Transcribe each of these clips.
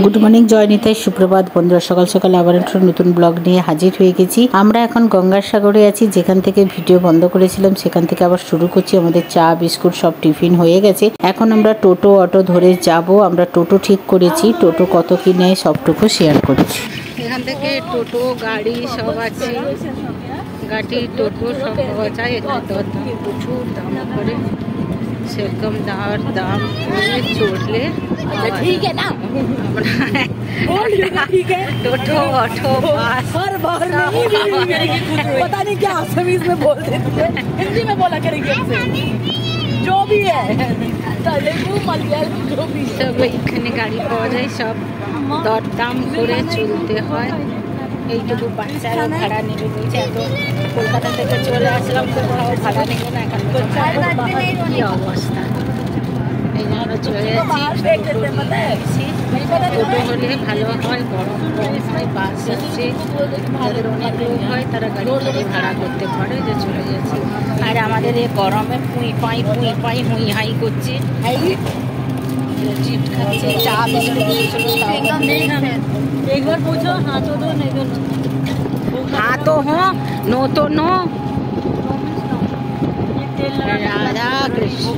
Good morning জয়নিতাই সুপ্রভাত বন্ধুরা, সকাল সকাল আবার একটা নতুন ব্লগ নিয়ে হাজির হয়ে গেছি। আমরা এখন গঙ্গার সাগরে আছি, যেখান থেকে ভিডিও বন্ধ করেছিলাম সেখান থেকে আবার শুরু করছি। আমাদের চা বিস্কুট সব টিফিন হয়ে গেছে। এখন আমরা টোটো অটো ধরে যাব। আমরা টোটো ঠিক করেছি, টোটো কত কি নেয় সবটুকু শেয়ার করেছি। এখান থেকে টোটো গাড়ি সব আছে, গাড়ি টোটো সব পাওয়া যায়। এখানে প্রচুর দাম করে, সেরকম দাম করে চড়লে ठीक है ना ठीक है। टोटो ऑटो बस हर बार पता नहीं क्या असमीज में बोल देती है, हिंदी में बोला करेंगे जो भी है तेलुगु मलयालम जो भी सब এখানে গাড়ি পাওয়া যায়। সব দরদাম করে চলতে হয়। এইটুকু বাচ্চারা ভাড়া নেবে বলছে, এত কলকাতা থেকে চলে আসলাম তো ভাড়া নেবে না। এখন কি অবস্থা, এই জন্য চলে যাচ্ছি। টোটো হলে ভালো হয়, গরম হয়, বাস যাচ্ছে, যাদের অনেক লোক হয় তারা গাড়ি ভাড়া করতে পারে। যে চলে যাচ্ছি। আর আমাদের এই গরমে পুঁই পাই মুই হাই করছে, চিট খাচ্ছে, চা একবার पूछो हाँ तो दो नहीं तो हाँ तो हो नो तो नो। राधा कृष्ण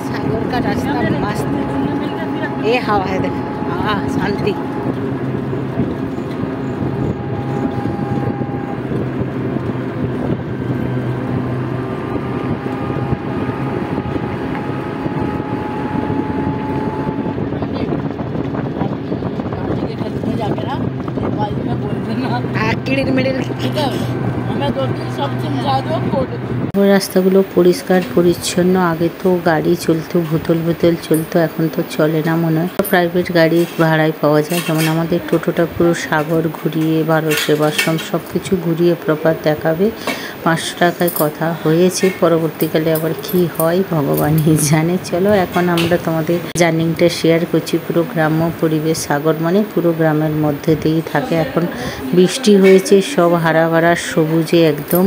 सागर का रास्ता मस्त, ये हवा है देख, हाँ शांति। রাস্তাগুলো পরিষ্কার পরিচ্ছন্ন। আগে তো গাড়ি চলতো, ভুতল চলতো, এখন তো চলে না মনে হয়। প্রাইভেট গাড়ি ভাড়ায় পাওয়া যায়। যেমন আমাদের টোটোটা পুরো সাগর ঘুরিয়ে, ভারত সেবাশ্রম সব কিছু ঘুরিয়ে প্রপার দেখাবে। 500 টাকায় কথা হয়েছে, পরবর্তীকালে আবার কি হয় ভগবানই জানে। চলো এখন আমরা তোমাদের জার্নিংটা শেয়ার করছি। পুরো গ্রাম্য পরিবেশ, সাগর মানে পুরো গ্রামের মধ্যে দিয়েই থাকে। এখন বৃষ্টি হয়েছে, সব হারা ভারা সবুজে একদম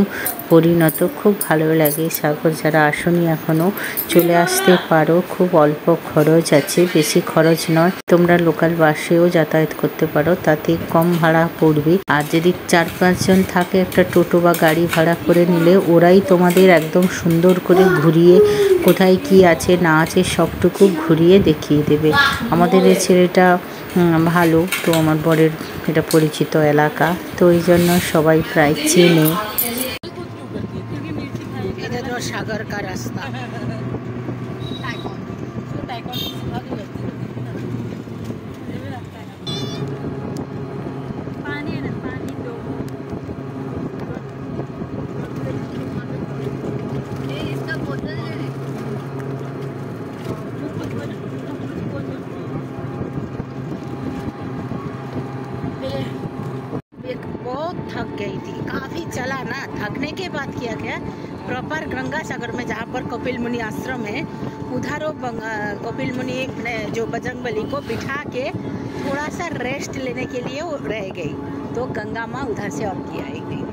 পরিণত, খুব ভালো লাগে। সাগর যারা আসনি এখনো চলে আসতে পারো, খুব অল্প খরচ আছে, বেশি খরচ নয়। তোমরা লোকাল বাসেও যাতায়াত করতে পারো, তাতে কম ভাড়া পড়বে। আর যদি 4-5 জন থাকে, একটা টোটো বা গাড়ি ভাড়া করে নিলে ওরাই তোমাদের একদম সুন্দর করে ঘুরিয়ে কোথায় কি আছে না আছে সবটুকু ঘুরিয়ে দেখিয়ে দেবে। আমাদের এই ছেলেটা ভালো, তো আমার বরের এটা পরিচিত এলাকা, তো এই জন্য সবাই প্রায় চেনে। সাগর কা রাস্তা बहुत थक गई थी, काफी चला ना। थकने के बाद किया गया प्रॉपर गंगा सागर में, जहाँ पर कपिल मुनि आश्रम है, उधर वो कपिल मुनि जो बजरंगबली को बिठा के थोड़ा सा रेस्ट लेने के लिए वो रह गई, तो गंगा माँ उधर से और की आई गई,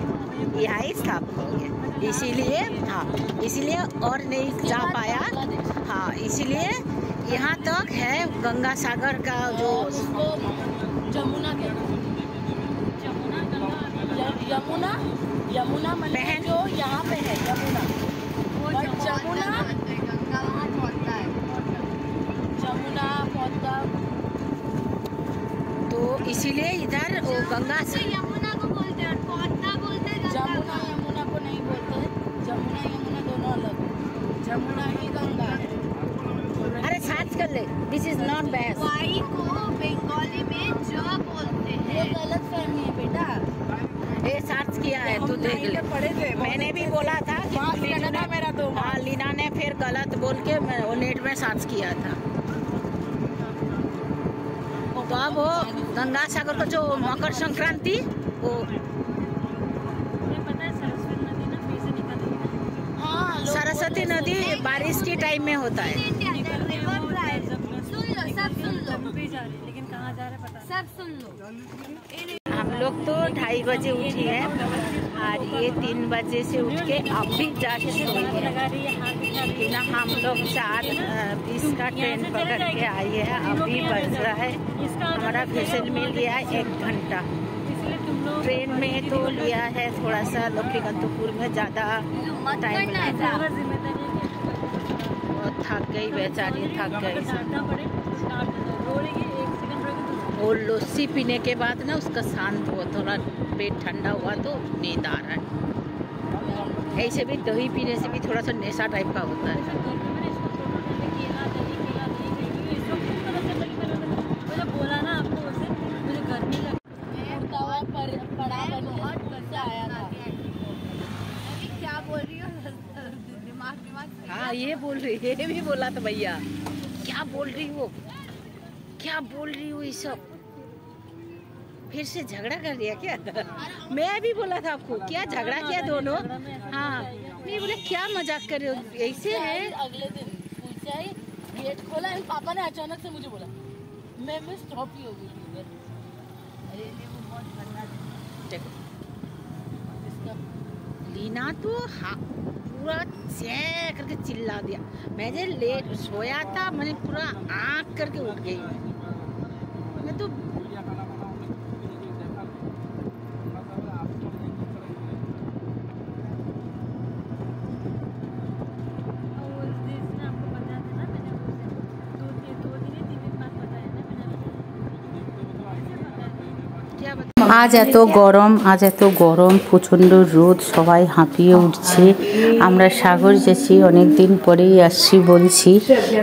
यहाँ ही स्थापित हो गया। इसीलिए हाँ, इसीलिए और नहीं जा पाया। हाँ, इसीलिए यहाँ तक है गंगा सागर का जो जमुना बहन जो यहाँ पे है यमुना, और जमुना जमुना पौधा, तो इसीलिए इधर वो गंगा से यमुना को बोलते हैं, पौधा बोलते हैं। जमुना यमुना को नहीं बोलते, जमुना यमुना दोनों अलग है। जमुना ही गंगा है। अरे सर्च कर ले, this is not bad. Why को बंगाली में ज बोलते हैं, ये गलत फहमी है बेटा। ये सर्च किया है, तू देख ले। मैंने भी बोला था कि मेरा तो हाँ, लीना ने फिर गलत बोल के वो नेट में सर्च किया था। तो अब वो गंगा सागर का जो मकर संक्रांति, वो सरस्वती नदी बारिश के टाइम में होता है। लेकिन कहाँ जा रहे पता, सब सुन लो। हम लोग तो 2:30 बजे उठी है। और ये 3 बजे से उठ के अभी जाके सोई है ना। हम लोग 4:20 का ट्रेन पकड़ के आए हैं। अभी बज रहा है, हमारा फैसल मिल गया है 1 घंटा। ट्रेन में तो लिया है थोड़ा सा लक्ष्मीकांतपुर में, ज़्यादा टाइम लगा। और थक गई बेचारी, थक गई। और लस्सी पीने के बाद ना उसका शांत हुआ, थोड़ा पेट ठंडा हुआ तो नींद आ रहा है। ऐसे भी दही पीने से भी थोड़ा सा नशा टाइप का होता है। बोला ना आपको, उसे मुझे गर्मी बहुत मजा आया था। क्या बोल रही हो? दिमाग हाँ ये बोल रही है, ये भी बोला था भैया। क्या बोल रही हो, क्या बोल रही हो? ये सब फिर से झगड़ा कर दिया क्या? मैं भी बोला था आपको, क्या झगड़ा किया दोनों? हाँ नहीं बोले, क्या मजाक कर रहे हो? ऐसे है। अगले दिन स्कूल से आई, गेट खोला एंड पापा ने अचानक से मुझे बोला, मैं स्टॉप ही हो गई थी। अरे वो बहुत ठंडा देखो इसका लीना तो हाँ पूरा चैं करके चिल्ला दिया। मैं जो लेट सोया था, मैंने पूरा आँख करके उठ गई। मैं तो আজ এত গরম প্রচণ্ড রোদ, সবাই হাঁপিয়ে উঠছে। আমরা সাগর যাচ্ছি, অনেক দিন পরেই আসছি বলছি,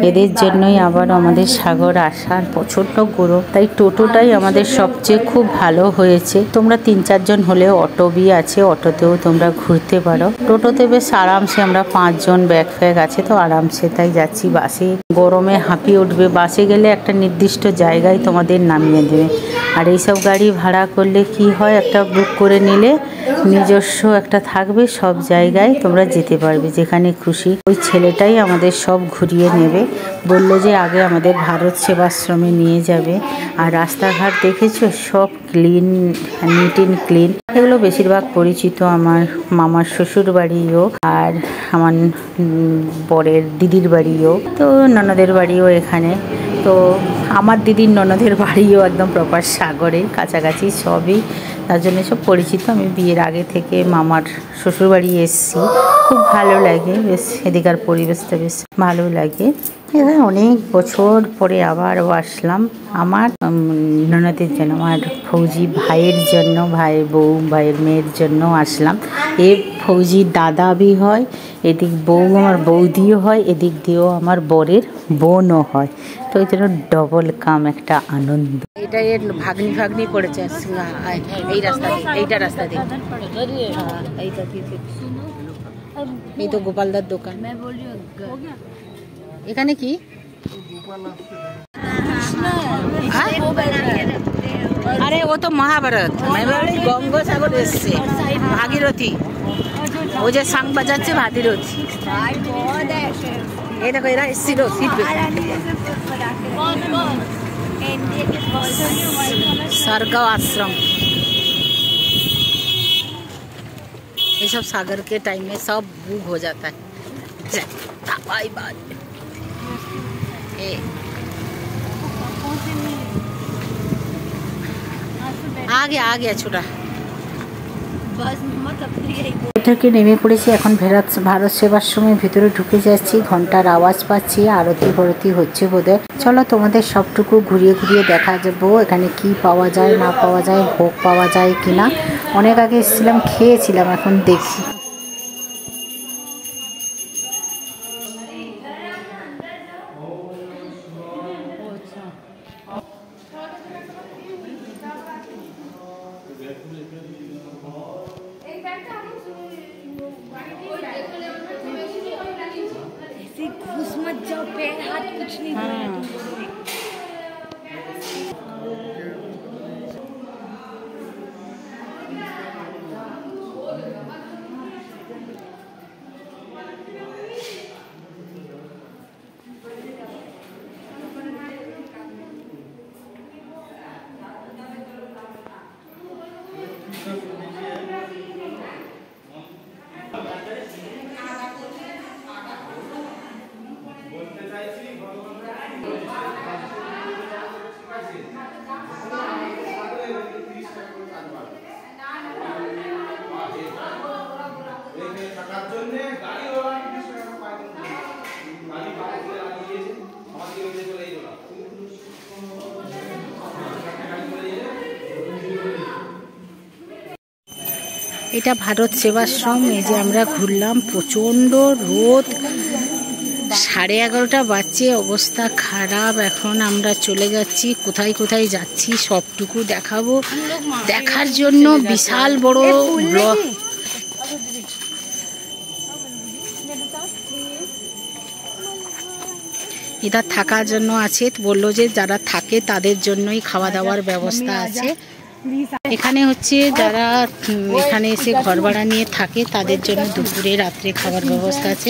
এদের জন্যই আবার আমাদের সাগর আসার। প্রচণ্ড গরম, তাই টোটোটাই আমাদের সবচেয়ে খুব ভালো হয়েছে। তোমরা 3-4 জন হলেও অটো বি আছে, অটোতেও তোমরা ঘুরতে পারো। টোটোতে বেশ আরামসে, আমরা 5 জন ব্যাগ ফ্যাগ আছে তো আরামসে তাই যাচ্ছি। বাসে গরমে হাঁপিয়ে উঠবে, বাসে গেলে একটা নির্দিষ্ট জায়গায় তোমাদের নামিয়ে দেবে। আর এইসব গাড়ি ভাড়া করলে কি হয়, একটা বুক করে নিলে নিজস্ব একটা থাকবে, সব জায়গায় তোমরা যেতে পারবে যেখানে খুশি। ওই ছেলেটাই আমাদের সব ঘুরিয়ে নেবে, বললো যে আগে আমাদের ভারত সেবাশ্রমে নিয়ে যাবে। আর রাস্তাঘাট দেখেছো সব ক্লিন, নিট অ্যান্ড ক্লিন। এগুলো বেশিরভাগ পরিচিত আমার মামার শ্বশুর বাড়িও, আর আমার বরের দিদির বাড়িও, তো ননদের বাড়িও এখানে। তো আমার দিদির ননদের বাড়িও একদম প্রপার সাগরে কাছাকাছি সবই, তার জন্য সব পরিচিত। আমি বিয়ের আগে থেকে মামার শ্বশুর বাড়ি এসেছি, খুব ভালো লাগে, বেশ এদিকার পরিবেশটা বেশ ভালো লাগে। এখানে অনেক বছর পরে আবারও আসলাম আমার ননদের জন্য, আমার ফৌজি ভাইয়ের জন্য, ভাইয়ের বউ, ভাইয়ের মেয়ের জন্য আসলাম। এ ফৌজির দাদা বি হয়, এদিক বউ আমার বৌদিও হয়, এদিক দিয়েও আমার বরের বোনও হয়, তো ওই জন্য ডবল কাম একটা আনন্দ। এটা এর ভাগ্নি পড়েছে এই রাস্তা দিয়ে, এইটা রাস্তা দিয়ে, এইটা দিয়ে। এই তো গোপালদার দোকান। এখানে কি আরে ও তো মহাভারত, গঙ্গোসাগর এসছে, ভাগীরথী, ও যে সাং বাজাচ্ছে ভাগীরথী। এই দেখো এরা এসছিল सरगांव आश्रम। ये सब सागर के टाइम में सब बुक हो जाता है। Bye bye. आ गया छोटा থেকে নেমে পড়েছি, এখন ভারত সেবাশ্রমের ভিতরে ঢুকে যাচ্ছি। ঘন্টার আওয়াজ পাচ্ছি, আরতি হচ্ছে বোধহয়। চলো তোমাদের সবটুকু ঘুরিয়ে ঘুরিয়ে দেখা যাবো এখানে কি পাওয়া যায় না পাওয়া যায়, ভোগ পাওয়া যায় কিনা। অনেক আগে এসেছিলাম, খেয়েছিলাম, এখন দেখছি। घुस मत जाओ, पैर हाथ कुछ नहीं এটা ভারত সেবাশ্রম। এই যে আমরা ঘুরলাম, প্রচণ্ড রোদ, 11:30 বাজছে, অবস্থা খারাপ। এখন আমরা চলে যাচ্ছি, কোথায় কোথায় যাচ্ছি সবটুকু দেখাবো। দেখার জন্য বিশাল বড় ব্লক, এটা থাকার জন্য আছে। বললো যে যারা থাকে তাদের জন্যই খাওয়া দাওয়ার ব্যবস্থা আছে। এখানে হচ্ছে যারা এখানে এসে ঘর ভাড়া নিয়ে থাকে তাদের জন্য দুপুরে রাত্রে খাবার ব্যবস্থা আছে।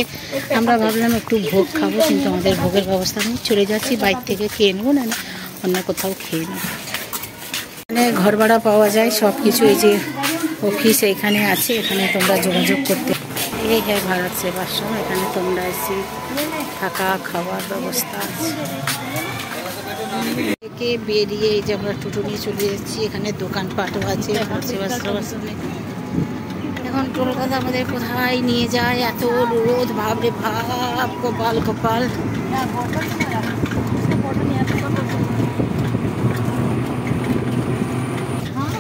আমরা ভাবলাম একটু ভোগ খাবো, কিন্তু আমাদের ভোগের ব্যবস্থা নেই। চলে যাচ্ছি, বাইরে থেকে খেয়ে নেবো, না অন্য কোথাও খেয়ে নেবো। এখানে ঘর ভাড়া পাওয়া যায় সব কিছু। এই যে অফিস এখানে আছে, এখানে তোমরা যোগাযোগ করতে। এই হ্যাঁ ভারত সেবাশ্রম, এখানে তোমরা এসে থাকা খাওয়ার ব্যবস্থা আছে। থেকে বেরিয়ে এই যে আমরা টোটো নিয়ে চলে যাচ্ছি, এখানে দোকানপাটও আছে ভারত সেবাশ্রমে। এখন কলকাতা আমাদের কোথায় নিয়ে যায়, এত রোদ, ভাবরে ভাব, কপাল কপাল।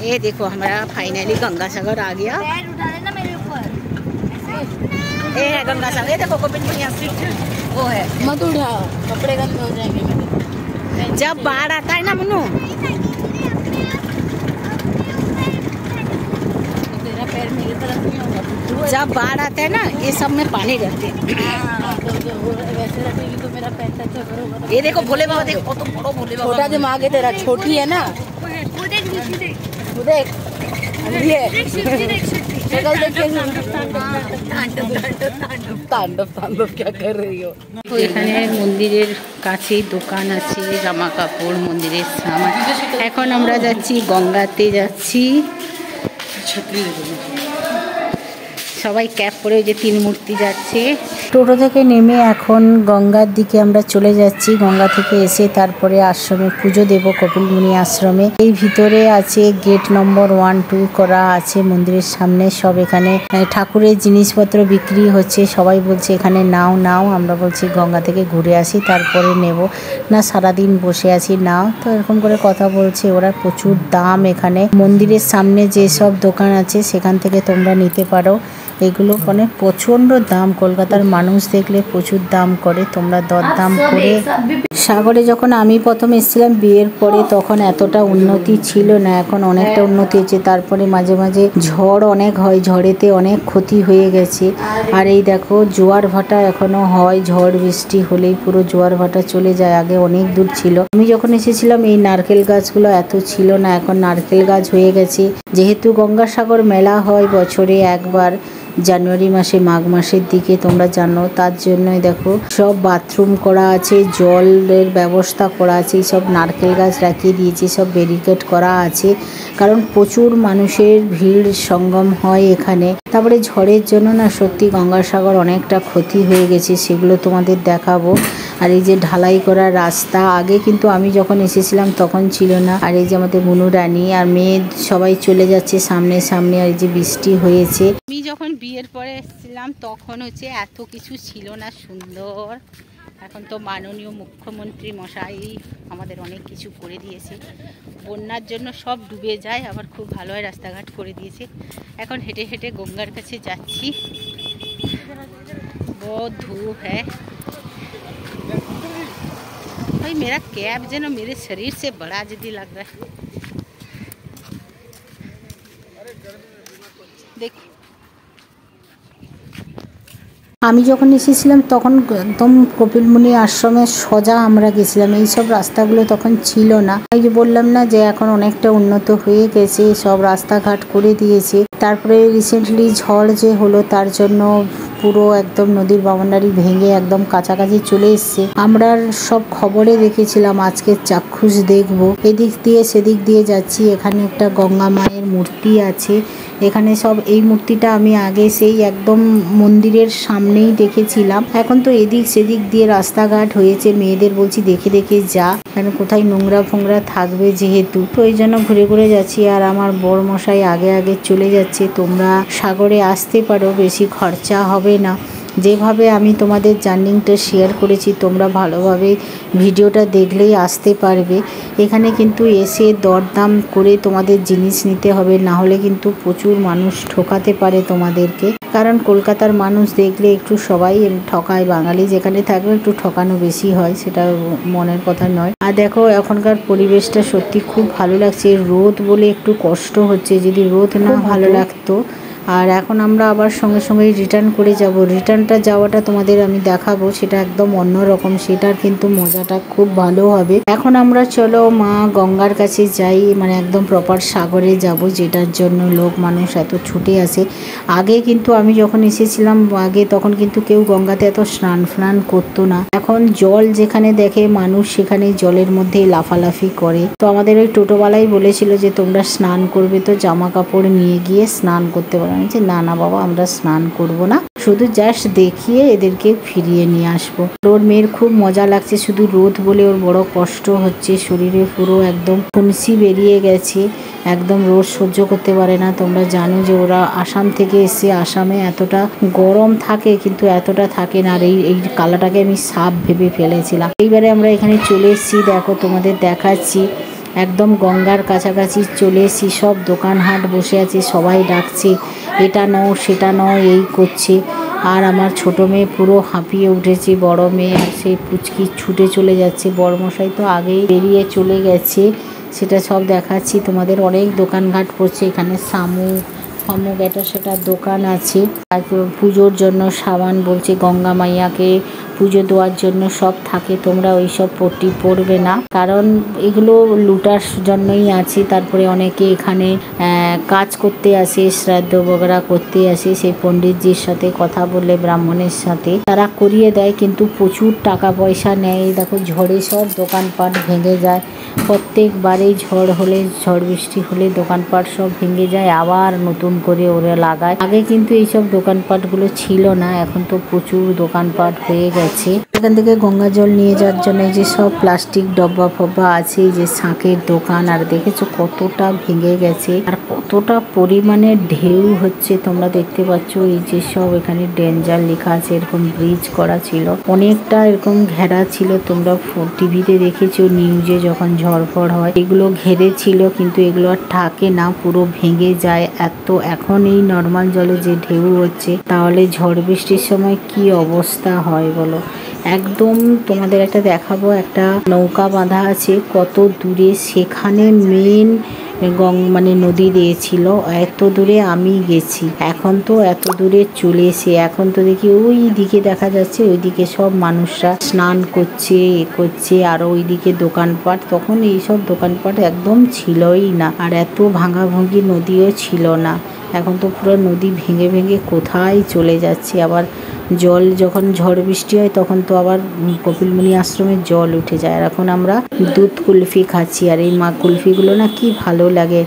ये देखो हमारा फाइनली गंगासागर आ गया। ये है गंगासागर, ये देखो वो है। मत उठाओ, कपड़े गंदे हो जाएंगे। जब बाढ़ आता है ना मनु, तेरा पैर मेरी तरफ नहीं होगा। जब बाढ़ आता है ना ये सब में पानी रहते हैं। वैसे रखेगी तो मेरा पैर टच होगा। ये देखो भोले बाबा, देखो तो बड़ो भोले बाबा। छोटा दिमाग है तेरा, छोटी है ना। देख ये शक्ल देखिए, तांडव तांडव क्या कर रही हो। তো এখানে মন্দিরের কাছেই দোকান আছে, জামা কাপড়, মন্দিরের সামান। এখন আমরা যাচ্ছি গঙ্গাতে যাচ্ছি। সবাই ক্যাপ পরে, ওই যে 3 মূর্তি যাচ্ছে। টোটো থেকে নেমে এখন গঙ্গার দিকে আমরা চলে যাচ্ছি। গঙ্গা থেকে এসে তারপরে আশ্রমে পুজো দেব, কপিলমুনি আশ্রমে। এই ভিতরে আছে গেট নম্বর 1, 2 করা আছে মন্দিরের সামনে। সব এখানে ঠাকুরের জিনিসপত্র বিক্রি হচ্ছে। সবাই বলছে এখানে নাও নাও, আমরা বলছি গঙ্গা থেকে ঘুরে আসি তারপরে নেব। না সারাদিন বসে আছি, নাও। তো এরকম করে কথা বলছে ওরা। প্রচুর দাম এখানে। মন্দিরের সামনে যেসব দোকান আছে সেখান থেকে তোমরা নিতে পারো। এগুলো মানে প্রচণ্ড দাম, কলকাতার মানুষ দেখলে প্রচুর দাম করে। তোমরা দরদাম করে। সাগরে যখন আমি প্রথম এসেছিলাম বিয়ের পরে, তখন এতটা উন্নতি ছিল না, এখন অনেকটা উন্নতি হয়েছে। তারপরে মাঝে মাঝে ঝড় অনেক হয়, ঝড়েতে অনেক ক্ষতি হয়ে গেছে। আর এই দেখো জোয়ার ভাটা এখনো হয়, ঝড় বৃষ্টি হলেই পুরো জোয়ার ভাটা চলে যায়। আগে অনেক দূর ছিল। আমি যখন এসেছিলাম এই নারকেল গাছগুলো এত ছিল না, এখন নারকেল গাছ হয়ে গেছে। যেহেতু গঙ্গাসাগর মেলা হয় বছরে একবার, জানুয়ারি মাসে, মাঘ মাসের দিকে, তোমরা জানো। তার জন্যই দেখো সব বাথরুম করা আছে, জলের ব্যবস্থা করা আছে। সব নারকেল গাছ রাখিয়ে দিয়েছে, সব ব্যারিকেড করা আছে, কারণ প্রচুর মানুষের ভিড় সঙ্গম হয় এখানে। তারপরে ঝড়ের জন্য না সত্যি গঙ্গাসাগর অনেকটা ক্ষতি হয়ে গেছে, সেগুলো তোমাদের দেখাবো। আর এই যে ঢালাই করা রাস্তা, আগে কিন্তু আমি যখন এসেছিলাম তখন ছিল না। আর এই যে আমাদের মুনু রানী আর মেয়ে সবাই চলে যাচ্ছে সামনে সামনে। আর এই যে বৃষ্টি হয়েছে। আমি যখন বিয়ের পরে এসেছিলাম তখন হচ্ছে এত কিছু ছিল না সুন্দর। এখন তো মাননীয় মুখ্যমন্ত্রী মশাই আমাদের অনেক কিছু করে দিয়েছে। বন্যার জন্য সব ডুবে যায়, আবার খুব ভালো হয় রাস্তাঘাট করে দিয়েছে। এখন হেঁটে হেঁটে গঙ্গার কাছে যাচ্ছি। बहुत धूप है भाई। मेरा कैब जो ना मेरे शरीर से बड़ा जल्दी लग रहा है। देख আমি যখন এসেছিলাম তখন একদম কপিলমুনি আশ্রমের সোজা আমরা গেছিলাম। এই সব রাস্তাগুলো তখন ছিল না। এই যে বললাম না যে এখন অনেকটা উন্নত হয়ে গেছে, সব রাস্তাঘাট করে দিয়েছে। তারপরে রিসেন্টলি ঝড় যে হলো তার জন্য পুরো একদম নদীর বাউন্ডারি ভেঙে একদম কাছাকাছি চলে এসছে। আমরা সব খবরে দেখেছিলাম, আজকে চাক্ষুষ দেখবো। এদিক দিয়ে সেদিক দিয়ে যাচ্ছি। এখানে একটা গঙ্গা মায়ের মূর্তি আছে। এখানে সব এই মূর্তিটা আমি আগে সেই একদম মন্দিরের সামনেই দেখেছিলাম। এখন তো এদিক সেদিক দিয়ে রাস্তাঘাট হয়েছে। মেয়েদের বলছি দেখে দেখে যা, কারণ কোথায় নোংরা ফোংরা থাকবে যেহেতু, তো এই জন্য ঘুরে ঘুরে যাচ্ছি। আর আমার বড় মশাই আগে আগে চলে যাচ্ছে। তোমরা সাগরে আসতে পারো, বেশি খরচা হবে না। যেভাবে আমি তোমাদের জার্নিটা শেয়ার করেছি তোমরা ভালোভাবে ভিডিওটা দেখলেই আসতে পারবে। এখানে কিন্তু এসে দরদাম করে তোমাদের জিনিস নিতে হবে, না হলে কিন্তু প্রচুর মানুষ ঠকাতে পারে তোমাদেরকে। কারণ কলকাতার মানুষ দেখলে একটু সবাই ঠকায়, বাঙালি যেখানে থাকবে একটু ঠকানো বেশি হয়, সেটা মনের কথা নয়। আর দেখো এখনকার পরিবেশটা সত্যি খুব ভালো লাগছে। রোদ বলে একটু কষ্ট হচ্ছে, যদি রোদ না ভালো লাগতো। আর এখন আমরা আবার সঙ্গে সঙ্গে রিটার্ন করে যাব। রিটার্নটা যাওয়াটা তোমাদের আমি দেখাবো, সেটা একদম অন্যরকম, সেটার কিন্তু মজাটা খুব ভালো হবে। এখন আমরা চলো মা গঙ্গার কাছে যাই, মানে একদম প্রপার সাগরে যাব, যেটার জন্য লোক মানুষ এত ছুটে আসে। আগে কিন্তু আমি যখন এসেছিলাম আগে, তখন কিন্তু কেউ গঙ্গাতে এত স্নান করতো না। এখন জল যেখানে দেখে মানুষ সেখানে জলের মধ্যে লাফালাফি করে। তো আমাদের ওই টোটোওয়ালাই বলেছিল যে তোমরা স্নান করবে তো জামা কাপড় নিয়ে গিয়ে স্নান করতে পারো। যে না না বাবা, আমরা স্নান করব না, শুধু জাস্ট দেখিয়ে এদেরকে ফিরিয়ে নিয়ে আসবো। ওর মেয়ের খুব মজা লাগছে, শুধু রোদ বলে ওর বড় কষ্ট হচ্ছে, শরীরে পুরো একদম ফুনসি বেরিয়ে গেছে, একদম রোদ সহ্য করতে পারে না। তোমরা জানো যে ওরা আসাম থেকে এসে, আসামে এতটা গরম থাকে কিন্তু এতটা থাকে না। আর এই কালাটাকে আমি সাপ ভেবে ফেলেছিলাম। এইবারে আমরা এখানে চলে এসেছি, দেখো তোমাদের দেখাচ্ছি, একদম গঙ্গার কাছাকাছি চলে এসেছি। সব দোকান হাট বসে আছে, সবাই ডাকছে এটা নাও সেটা নাও, এই করছে। আর আমার ছোট মেয়ে পুরো হাঁপিয়ে উঠেছে, বড় মেয়ে আর সেই পুচকি ছুটে চলে যাচ্ছে। বড়মশাই তো আগেই বেরিয়ে চলে গেছে, সেটা সব দেখাচ্ছি তোমাদের। অনেক দোকানঘাট পড়ছে এখানে, শামুক ফামুক এটা সেটা দোকান আছে। আর পুজোর জন্য সাবান বলছে, গঙ্গা মাইয়াকে পুজো দেওয়ার জন্য সব থাকে। তোমরা ওই সব পট্টি পরবে না, কারণ এগুলো লুটার জন্যই আছে। তারপরে অনেকে এখানে কাজ করতে আসে, শ্রাদ্ধ বগরা করতে আসে, সেই পণ্ডিতজির সাথে কথা বললে, ব্রাহ্মণের সাথে তারা করিয়ে দেয়, কিন্তু প্রচুর টাকা পয়সা নেয়। দেখো ঝড়ে সব দোকানপাট ভেঙে যায়, প্রত্যেকবারেই ঝড় হলে, ঝড় বৃষ্টি হলে দোকানপাট সব ভেঙে যায়, আবার নতুন করে ওরা লাগায়। আগে কিন্তু এইসব দোকানপাটগুলো ছিল না, এখন তো প্রচুর দোকানপাট হয়ে গেছে। এখান থেকে গঙ্গা জল নিয়ে যাওয়ার জন্য যে সব প্লাস্টিক ডব্বা ফব্বা আছে, যে শাঁখের দোকান, আর দেখেছো কতটা ভেঙে গেছে আর কতটা পরিমাণে ঢেউ হচ্ছে তোমরা দেখতে পাচ্ছ। এই যে সব এখানে ডেঞ্জার লেখা আছে, এরকম ব্রিজ করা ছিল, অনেকটা এরকম ঘেরা ছিল। তোমরা টিভিতে দেখেছো, নিউজে যখন ঝড় ফড় হয় এগুলো ঘেরে ছিল, কিন্তু এগুলো আর থাকে না, পুরো ভেঙে যায়। এত এখন এই নর্মাল জলে যে ঢেউ হচ্ছে, তাহলে ঝড় বৃষ্টির সময় কি অবস্থা হয় বলো। একদম তোমাদের একটা দেখাবো, একটা নৌকা বাঁধা আছে কত দূরে, সেখানে মেন মানে নদী দিয়েছিল, এত দূরে আমি গেছি। এখন তো এত দূরে চলে এসে, এখন তো দেখি ওই দিকে দেখা যাচ্ছে, ওইদিকে সব মানুষরা স্নান করছে, এ করছে, আর ওইদিকে দোকানপাট। তখন এইসব দোকানপাট একদম ছিলই না, আর এত ভাঙাভাঙি নদীও ছিল না। এখন তো পুরো নদী ভেঙে ভেঙে কোথায় চলে যাচ্ছে। আবার জল যখন ঝড় বৃষ্টি হয় তখন তো আবার কপিলমুনি আশ্রমের জল উঠে যায়। আর এখন আমরা দুধ কুলফি খাচ্ছি, আর এই মা কুলফিগুলো না কি ভালো লাগে।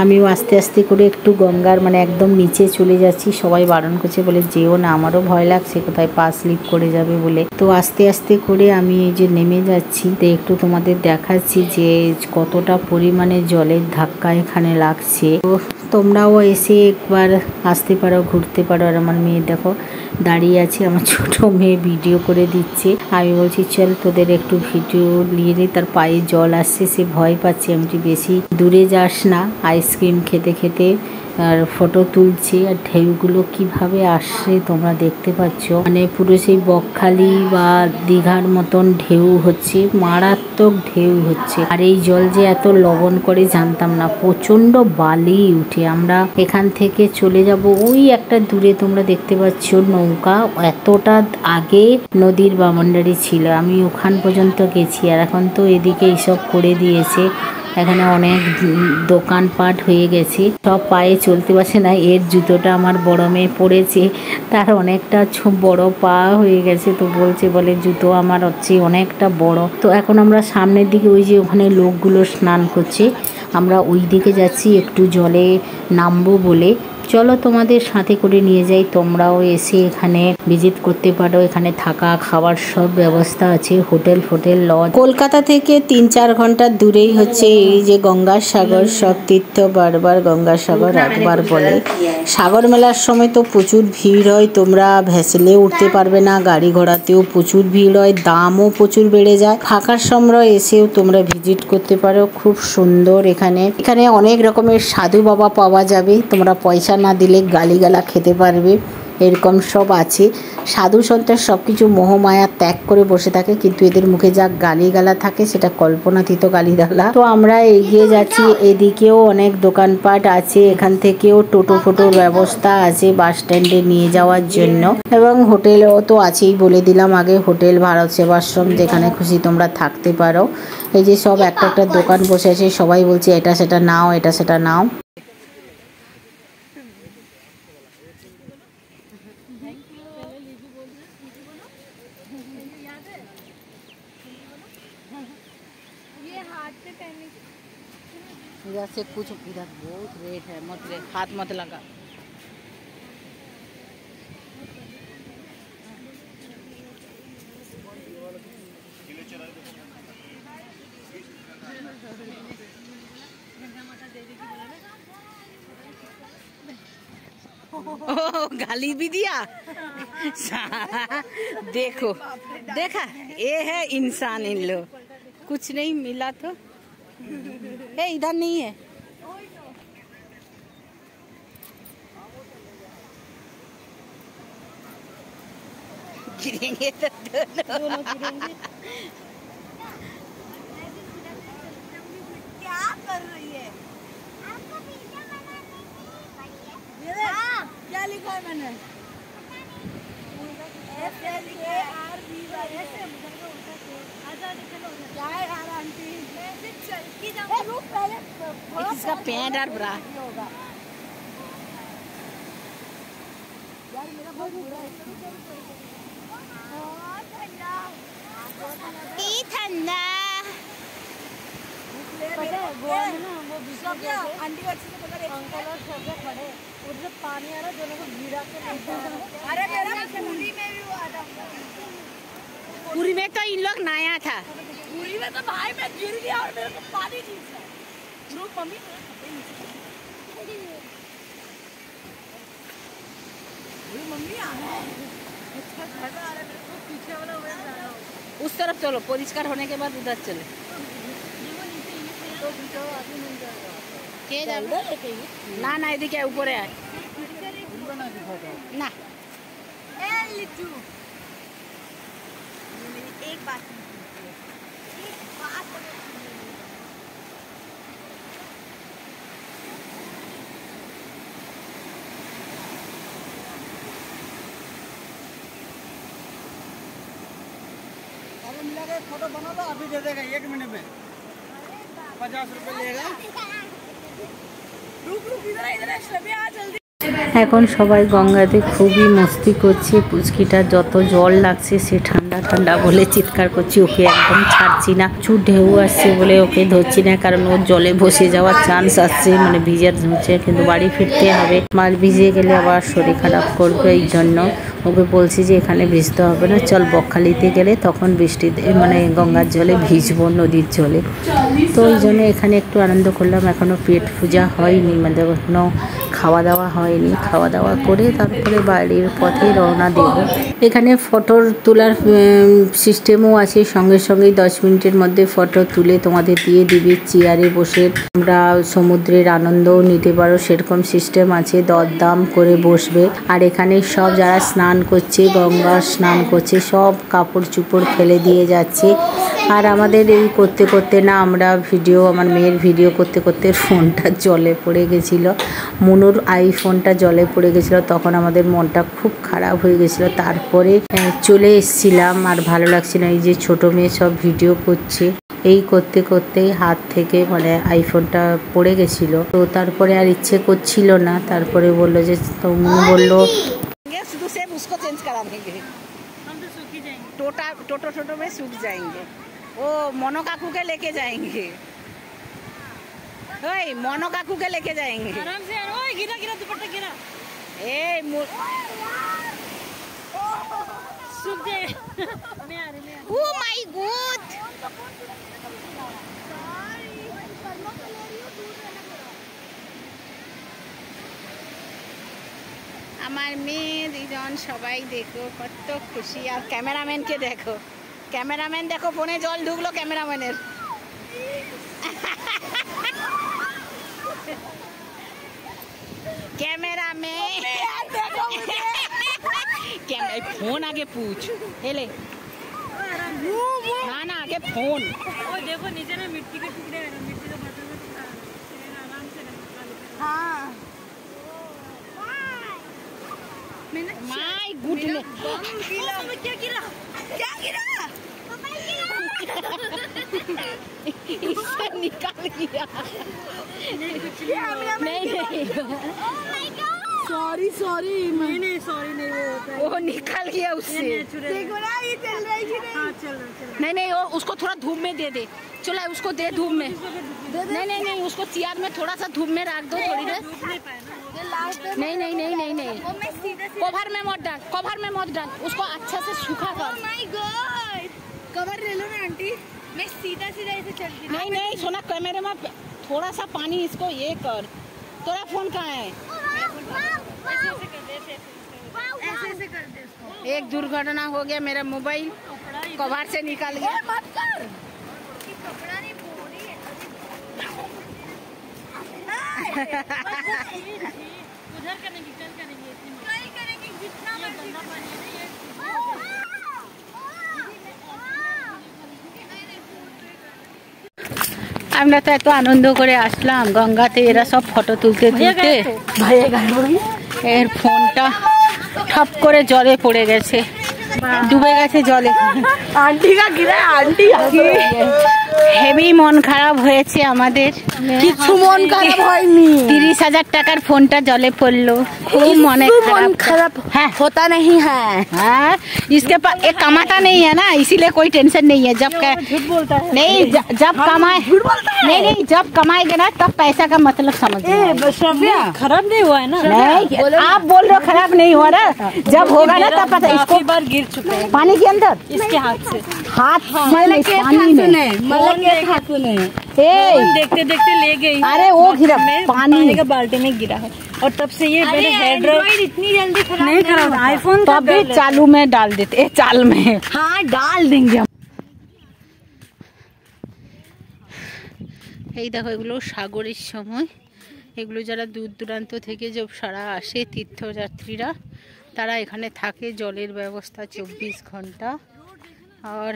আমিও আস্তে আস্তে করে একটু গঙ্গার মানে একদম নিচে চলে যাচ্ছি, সবাই বারণ করছে, বলে যেও না, আমারও ভয় লাগছে কোথায় পা স্লিপ করে যাবে বলে। তো আস্তে আস্তে করে আমি এই যে নেমে যাচ্ছি, তো একটু তোমাদের দেখাচ্ছি যে কতটা পরিমাণে জলের ধাক্কা এখানে লাগছে। তো তোমরাও এসে একবার আসতে পারো, ঘুরতে পারো। আর আমার মেয়ে দেখো দাঁড়িয়ে আছে, আমার ছোট মেয়ে ভিডিও করে দিচ্ছে। আমি বলছি চল তোদের একটু ভিডিও নিয়ে নিই, তার পায়ে জল আসছে, সে ভয় পাচ্ছে। আমি বেশি দূরে যাস না, আইসক্রিম খেতে খেতে আর ফটো তুলছে। আর ঢেউগুলো কিভাবে আসছে তোমরা দেখতে পাচ্ছ, মানে পুরো সেই বকখালি বা দীঘার মতন ঢেউ হচ্ছে, মারাত্মক ঢেউ হচ্ছে। আর এই জল যে এত লবণ করে জানতাম না, প্রচন্ড বালি উঠে। আমরা এখান থেকে চলে যাব ওই একটা দূরে, তোমরা দেখতে পাচ্ছ নৌকা, এতটা আগে নদীর বামনডারি ছিল, আমি ওখান পর্যন্ত গেছি। আর এখন তো এদিকে এইসব করে দিয়েছে, এখানে অনেক দোকানপাট হয়ে গেছে, সব পায়ে চলতে পারছে না। এর জুতোটা আমার বড় মেয়ে পড়েছে, তার অনেকটা বড় পা হয়ে গেছে, তো বলছে, বলে জুতো আমার হচ্ছে অনেকটা বড়। তো এখন আমরা সামনের দিকে, ওই যে ওখানে লোকগুলো স্নান করছে, আমরা ওই দিকে যাচ্ছি একটু জলে নামবো বলে, চলো তোমাদের সাথে করে নিয়ে যাই, তোমরাও এসে এখানে ভিজিট করতে পারো। এখানে থাকা খাওয়ার সব ব্যবস্থা আছে, হোটেল ফোটেল লজ। কলকাতা থেকে 3-4 ঘন্টা দূরেই হচ্ছে এই যে গঙ্গাসাগর। সব তীর্থ বারবার গঙ্গাসাগর একবার বলে। সাগর মেলার সময় তো প্রচুর ভিড় হয়, তোমরা ভেসেলে উঠতে পারবে না, গাড়ি ঘোড়াতেও প্রচুর ভিড় হয়, দামও প্রচুর বেড়ে যায়। ফাঁকার সময় এসেও তোমরা ভিজিট করতে পারো, খুব সুন্দর। এখানে অনেক রকমের সাধু বাবা পাওয়া যাবে, তোমরা পয়সা না দিলে গালিগালা খেতে পারবে, এরকম সব আছে। সাধু সন্তের সব কিছু মোহমায়া ত্যাগ করে বসে থাকে, কিন্তু এদের মুখে যা গালিগালা থাকে সেটা কল্পনাতীত গালিগালা। তো আমরা এগিয়ে যাচ্ছি, এদিকেও অনেক দোকানপাট আছে, এখান থেকেও টোটো ফোটোর ব্যবস্থা আছে বাস স্ট্যান্ডে নিয়ে যাওয়ার জন্য, এবং হোটেলও তো আছেই। বলে দিলাম আগে, হোটেল ভারত সেবাশ্রম, যেখানে খুশি তোমরা থাকতে পারো। এই যে সব একটা একটা দোকান বসে আছে, সবাই বলছে এটা সেটা নাও, এটা সেটা নাও। इधर से कुछ, इधर बहुत रेट है, मत ले, हाथ मत लगा। गाली भी दिया। देखो, देखा, ये है इंसान इन लोग। कुछ नहीं मिला तो इधर नहीं है। गिरेंगे तो दोनों गिरेंगे। क्या कर रही है? आपको पिज्जा बनाने नहीं पड़ी है? हाँ। क्या लिखा है मैंने? इसका पैंट और ब्रा ठंडा। गोवा में ना वो आंटी अच्छे से पकड़े, अंकल और सब खड़े, उधर पानी आ रहा, दोनों को गिरा के। अरे मेरा पूरी में भी हुआ था। पूरी में तो इन लोग नया था, पूरी में तो भाई मैं गिर गया और मेरे को पानी नीचे। मम्मी मम्मी आ रहा है, पीछे वाला उस तरफ चलो, परिष्कार होने के बाद उधर चले। ना ना इधर क्या ऊपर है ना। एक बात मिला के फोटो बना लो, अभी दे देगा 1 मिनट में। 50 रुपए लेगा। रुक इधर सभी आ जल्दी। এখন সবাই গঙ্গাতে খুবই মস্তি করছে। পুচকিটার যত জল লাগছে সে ঠান্ডা ঠান্ডা বলে চিৎকার করছে, ওকে একদম ছাড়ছি না। প্রচুর ঢেউ আসছে বলে ওকে ধরছি না, কারণ ওর জলে বসে যাওয়ার চান্স আসছে, মানে ভিজার হচ্ছে। কিন্তু বাড়ি ফিরতে হবে, মাল ভিজে গেলে আবার শরীর খারাপ করবে, এই জন্য ওকে বলছি যে এখানে ভিজতে হবে না, চল বকখালিতে গেলে তখন বৃষ্টিতে মানে গঙ্গার জলে ভিজবো, নদীর জলে। তো ওই জন্য এখানে একটু আনন্দ করলাম। এখনও পেট পূজা হয়নি, মানে এখনও খাওয়া দাওয়া হয়নি। খাওয়া দাওয়া করে তারপরে বাড়ির পথে রওনা দেব। এখানে ফটো তোলার সিস্টেমও আছে, সঙ্গে সঙ্গেই 10 মিনিটের মধ্যে ফটো তুলে তোমাদের দিয়ে দিবি। চেয়ারে বসে আমরা সমুদ্রের আনন্দও নিতে পারো, সেরকম সিস্টেম আছে, দরদাম করে বসবে। আর এখানে সব যারা স্নান করছে, গঙ্গা স্নান করছে, সব কাপড় চুপড় ফেলে দিয়ে যাচ্ছে। আর আমাদের এই করতে করতে না, আমরা আমার মেয়ের ভিডিও করতে করতে ফোনটা জলে পড়ে গেছিলো, মনুর আইফোনটা জলে পড়ে গেছিলো, তখন আমাদের মনটা খুব খারাপ হয়ে গেছিলো। তারপরে চলে এসেছিলাম, আর ভালো লাগছিল। এই যে ছোট মেয়ে সব ভিডিও করছে, এই করতে করতেই হাত থেকে মানে আইফোনটা পড়ে গেছিলো। তো তারপরে আর ইচ্ছে করছিল না, তারপরে বললো যে মনু বললো শুধু সেম उसको चेंज करा देंगे, हम तो सूख ही जाएंगे, टोटो में सूख जाएंगे। वो मोनो काकू के लेके जाएंगे। ओए मोनो काकू के लेके जाएंगे आराम से यार। ओए गिरा गिरा दुपट्टा गिरा। ए सूख जाए। मैं आ रही। ओ माय गॉड আমার মেয়ে দুজন সবাই দেখো কত খুশি আর ক্যামেরাম্যানকে দেখো ক্যামেরাম্যান দেখো ফোনে জল ঢুকলো ক্যামেরাম্যানের कैमरामैन फोन आगे पूछ हेले ना ना आगे फोन ओ देखो नीचे ना मिट्टी के टुकड़े हैं मिट्टी के बर्तन में आराम से निकाल। हाँ माय गुडनेस क्या गिरा इससे निकाल गया नहीं सॉरी नहीं सॉरी नहीं वो निकल गया उससे देखो ना ये चल रहा है। हाँ चल रहा नहीं वो उसको थोड़ा धूप में दे चलो उसको दे धूप में नहीं उसको चेयर में थोड़ा सा धूप में रख दो थोड़ी देर नहीं कवर में मत डाल उसको अच्छा से सूखा कर कवर ले लो ना आंटी। मैं सीधा ऐसे चलती नहीं सोना कैमरे में थोड़ा सा पानी इसको ये कर तेरा फोन कहाँ है ऐसे कर दे इसको। एक दुर्घटना हो गया मेरा मोबाइल कवर से निकल गया मत कर कपड़ा नहीं पूरी है उधर करेंगे कल करेंगे जितना गंदा पानी है আমরা তো এত আনন্দ করে আসলাম গঙ্গাতে এরা সব ফটো তুলতে এর ফোনটা ঠপ করে জলে পড়ে গেছে ডুবে গেছে জলে आंटी का गिरा आंटी হেভি মন খারাপ হয়েছে আমাদের কিছু মন খারাপ হয়নি 30,000 টাকার ফোনটা জলে পড়লো খুব মনে खराब है होता नहीं है। हाँ इसके पास एक कमाता नहीं है ना इसीलिए कोई टेंशन नहीं है जब झूठ बोलता है नहीं जब कमाए नहीं जब कमाएंगे ना तब पैसा का मतलब समझ खराब नहीं हुआ है ना। नहीं आप बोल रहे हो खराब नहीं हुआ ना जब होगा ना तब पता इसको बार गिर चुके हैं पानी के अंदर इसके हाथ से हाथ पानी में देखते देखते ले गई। अरे वो गिरा पानी का बाल्टी में गिरा है और तब से ये मेरे हेड इतनी जल्दी नहीं खराब आईफोन तो अभी चालू में डाल देते चाल में हाँ डाल देंगे हम। এই দেখো এগুলো সাগরের সময় এগুলো যারা দূর দূরান্ত থেকে যে সারা আসে তীর্থযাত্রীরা তারা এখানে থাকে জলের ব্যবস্থা 24 ঘন্টা আর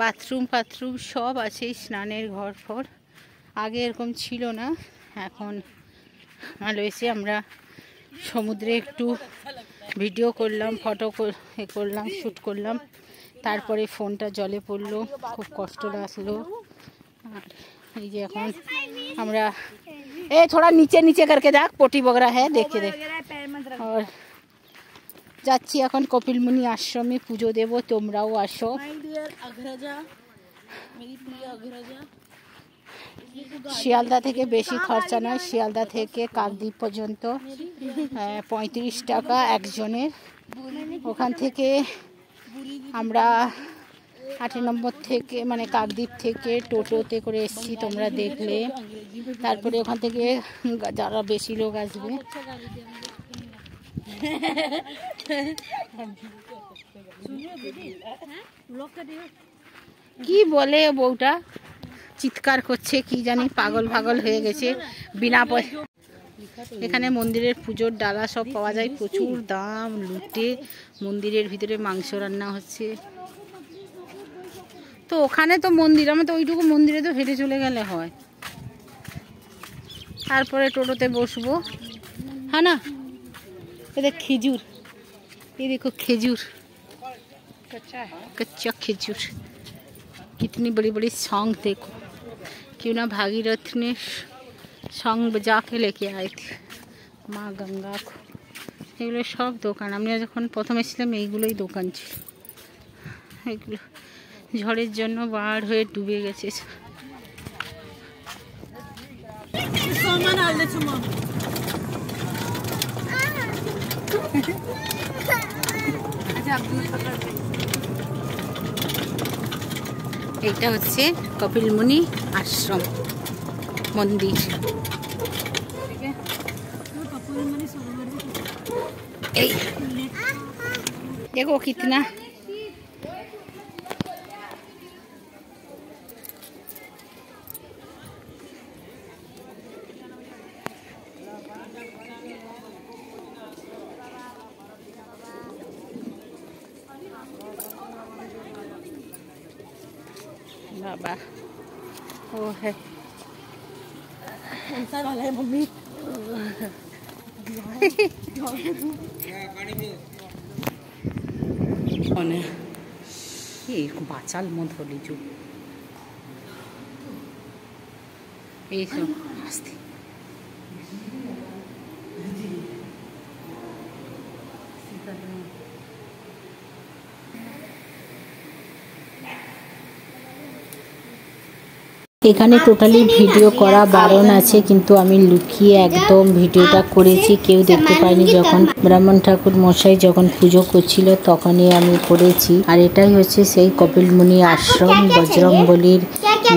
বাথরুম সব আছে স্নানের ঘর ফর আগে এরকম ছিল না এখন ভালো এসে আমরা সমুদ্রে একটু ভিডিও করলাম ফটো করলাম শ্যুট করলাম তারপরে ফোনটা জলে পড়লো খুব কষ্ট লাগলো আর এই যে এখন আমরা थोड़ा नीचे करके देख पोटी वगैरह है देखे देख और যাচ্ছি এখন কপিলমুনি আশ্রমে পুজো দেব তোমরাও আসো শিয়ালদা থেকে বেশি খরচা নয় শিয়ালদা থেকে কাকদ্বীপ পর্যন্ত 35 টাকা একজনের ওখান থেকে আমরা 8 নম্বর থেকে মানে কাকদ্বীপ থেকে টোটোতে করে এসেছি তোমরা দেখলে তারপরে ওখান থেকে যারা বেশি লোক আসবে কি বলে বউটা চিৎকার করছে কি জানি পাগল হয়ে গেছে বিনা পয়সা এখানে মন্দিরের পুজোর ডালা সব পাওয়া যায় প্রচুর দাম লুটে মন্দিরের ভিতরে মাংস রান্না হচ্ছে তো ওখানে তো মন্দির আমরা তো ওইটুকু মন্দিরে তো হেঁটে চলে গেলে হয় তারপরে টোটোতে বসবো হ্যাঁ না ये खजूर ये देखो खजूर कच्चा खजूर कितनी बड़ी बड़ी सॉन्ग देखो क्यों ना भागीरथ ने सॉन्ग बजा के लेके आए थे माँ गंगा को এগুলো সব দোকান আমরা যখন প্রথম এসেছিলাম এইগুলোই দোকান ছিল এগুলো ঝড়ের জন্য বার হয়ে ডুবে গেছে এইটা হচ্ছে কপিল মুনি আশ্রম মন্দির। এই দেখো কিতনা बाबा वो है ऐसा वाला है मम्मी। বাচাল মত হলি যুগ এইসব আস্তে এখানে টোটালি ভিডিও করা বারণ আছে, কিন্তু আমি লুকিয়ে একদম ভিডিওটা করেছি, কেউ দেখতে পায়নি। যখন ব্রাহ্মণ ঠাকুর মশাই যখন পুজো করছিল তখনই আমি করেছি। আর এটাই হচ্ছে সেই কপিল মুনি আশ্রম, বজরংবলীর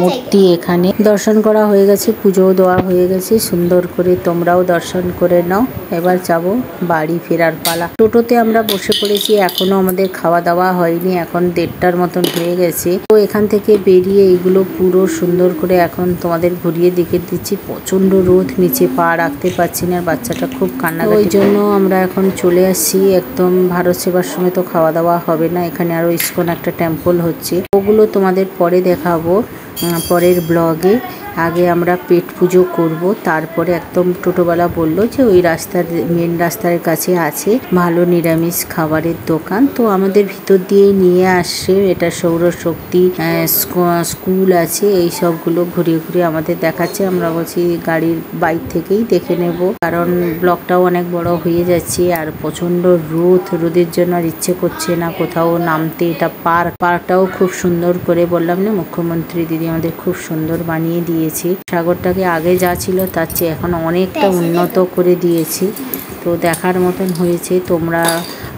মূর্তি। এখানে দর্শন করা হয়ে গেছে, পুজোও দেওয়া হয়ে গেছে। সুন্দর করে তোমরাও দর্শন করে নাও। এবার যাব বাড়ি ফেরার পালা। টোটোতে আমরা বসে পড়েছি, এখনো আমাদের খাওয়া দাওয়া হয়নি, এখন 1:30টার মতন হয়ে গেছে। তো এখান থেকে বেরিয়ে এইগুলো পুরো সুন্দর করে এখন তোমাদের ঘুরিয়ে দেখে দিচ্ছি। প্রচন্ড রোদ, নিচে পা রাখতে পারছি না, বাচ্চাটা খুব কান্নাকাটি, ওই জন্য আমরা এখন চলে আসছি। একদম ভারত সেবাশ্রমে তো খাওয়া দাওয়া হবে না, এখানে আরো ইসকন একটা টেম্পল হচ্ছে, ওগুলো তোমাদের পরে দেখাবো পরের ব্লগে। আগে আমরা পেট পুজো করব, তারপরে একদম টোটোওয়ালা বললো যে ওই রাস্তার মেন রাস্তার কাছে আছে ভালো নিরামিষ খাবারের দোকান, তো আমাদের ভিতর দিয়ে নিয়ে আসছে। এটা সৌরশক্তি স্কুল আছে, এই সবগুলো ঘুরিয়ে ঘুরিয়ে আমাদের দেখাচ্ছে। আমরা বলছি গাড়ির বাইক থেকেই দেখে নেব, কারণ ব্লগটাও অনেক বড় হয়ে যাচ্ছে। আর প্রচন্ড রোদের জন্য আর ইচ্ছে করছে না কোথাও নামতে। এটা পার্কটাও খুব সুন্দর করে, বললাম না মুখ্যমন্ত্রী দিদি আমাদের খুব সুন্দর বানিয়ে দিয়েছে। সাগরটাকে আগে যা ছিল তার চেয়ে এখন অনেকটা উন্নত করে দিয়েছি, তো দেখার মতন হয়েছে। তোমরা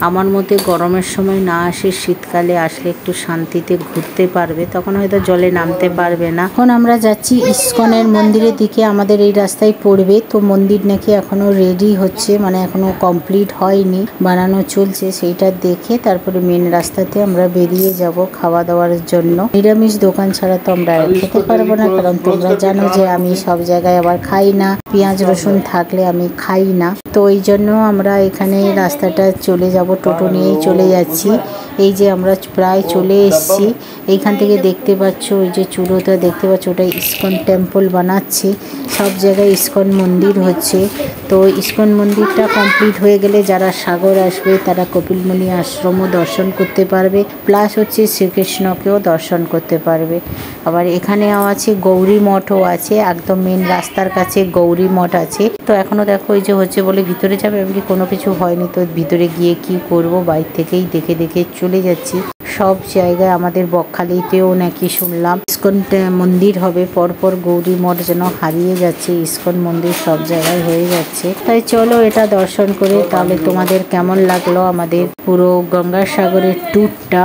আমার মতে গরমের সময় না আসে, শীতকালে আসলে একটু শান্তিতে ঘুরতে পারবে, তখন হয়তো জলে নামতে পারবে না। এখন আমরা যাচ্ছি ইসকনের মন্দিরের দিকে, আমাদের এই রাস্তায় পড়বে। তো মন্দির নাকি এখনো রেডি হচ্ছে, মানে এখনো কমপ্লিট হয়নি, বানানো চলছে। সেইটা দেখে তারপরে মেন রাস্তাতে আমরা বেরিয়ে যাব খাওয়া দাওয়ার জন্য। নিরামিষ দোকান ছাড়া তো আমরা খেতে পারবো না, কারণ তোমরা জানো যে আমি সব জায়গায় আবার খাই না, পেঁয়াজ রসুন থাকলে আমি খাই না। তো এই জন্য আমরা এখানে রাস্তাটা চলে যাব, টোটো নিয়েই চলে যাচ্ছি। এই যে আমরা প্রায় চলে এসেছি। এইখান থেকে দেখতে পাচ্ছ ওই যে চূড়োটা দেখতে পাচ্ছ, ওটা ইসকন টেম্পল বানাচ্ছে। সব জায়গায় ইসকন মন্দির হচ্ছে। তো ইসকন মন্দিরটা কমপ্লিট হয়ে গেলে যারা সাগর আসবে তারা কপিল মুনি আশ্রমও দর্শন করতে পারবে, প্লাস হচ্ছে শ্রীকৃষ্ণকেও দর্শন করতে পারবে। আবার এখানেও আছে গৌরী মঠও আছে, একদম মেন রাস্তার কাছে গৌরী মঠ আছে। তো এখনো দেখো ওই যে হচ্ছে বলে ভিতরে যাবে, এমনি কোনো কিছু হয়নি। তো ভিতরে গিয়ে কি করব, বাইরে থেকেই দেখে দেখে চলে যাচ্ছি। সব জায়গায় আমাদের বকখালিতেও নাকি শুনলাম ইসকন মন্দির হবে, পরপর গৌরী মঠ যেন হারিয়ে যাচ্ছে, ইসকন মন্দির সব জায়গায় হয়ে যাচ্ছে। তাই চলো এটা দর্শন করে, তাহলে তোমাদের কেমন লাগলো আমাদের পুরো গঙ্গাসাগরের ট্যুরটা,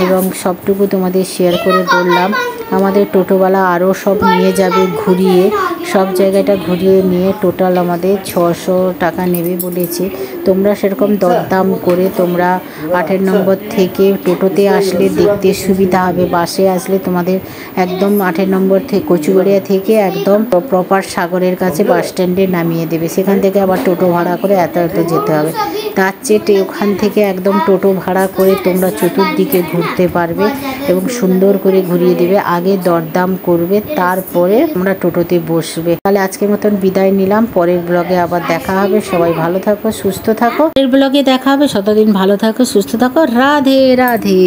এবং সবটুকু তোমাদের শেয়ার করে বললাম। আমাদের টোটোওয়ালা আরও সব নিয়ে যাবে ঘুরিয়ে, সব জায়গাটা ঘুরিয়ে নিয়ে টোটাল আমাদের 600 টাকা নেবে বলেছে। তোমরা সেরকম দরদাম করে তোমরা 8 নম্বর থেকে টোটোতে আসলে দেখতে সুবিধা হবে। বাসে আসলে তোমাদের একদম 8 নম্বর থেকে কচুবেড়িয়া থেকে একদম প্রপার সাগরের কাছে বাস স্ট্যান্ডে নামিয়ে দেবে, সেখান থেকে আবার টোটো ভাড়া করে এত যেতে হবে। তার চেয়ে ওখান থেকে একদম টোটো ভাড়া করে তোমরা চতুর্দিকে ঘুরতে পারবে এবং সুন্দর করে ঘুরিয়ে দেবে। আগে দরদাম করবে, তারপরে আমরা টোটোতে বসবে। তাহলে আজকের মতন বিদায় নিলাম, পরের ব্লগে আবার দেখা হবে। সবাই ভালো থাকো, সুস্থ থাকো। পরের ব্লগে দেখা হবে। ততদিন ভালো থাকো, সুস্থ থাকো। রাধে রাধে।